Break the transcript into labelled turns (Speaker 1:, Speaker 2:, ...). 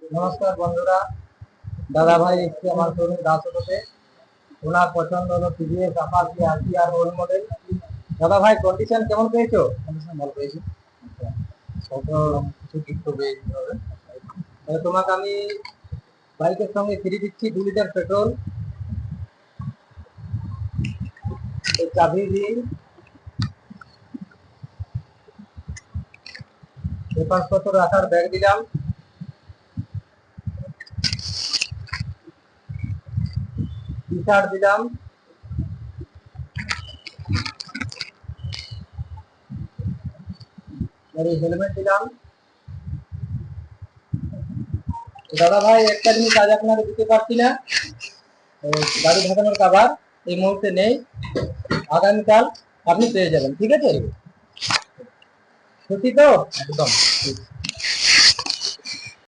Speaker 1: নমস্কার বন্ধুরা, দাদা ভাই এসছে আমার শোরুম দাসতে। ওনার পছন্দ হলো টিভিএস আপাচি আর রোল মডেল। দাদা ভাই কন্ডিশন কেমন পেয়েছো? কন্ডিশন ভালো পেয়েছি। কত কিছু গিফট করবে এইভাবে? তাহলে তোমাকে আমি বাইকের সঙ্গে ফ্রি দিচ্ছি 2 লিটার পেট্রোল, চাবি দিন, পেপারপত্র রাখার ব্যাগ দিলাম, টি শার্ট দিলাম, হেলমেট দিলাম। দাদা ভাই একটা জিনিস আজ আপনাকে দিতে পারছি না, গাড়ি ঢাকানোর কাভার এই মুহূর্তে নেই, আগামীকাল আপনি পেয়ে যাবেন। ঠিক আছে? সত্যি তো? একদম ঠিক।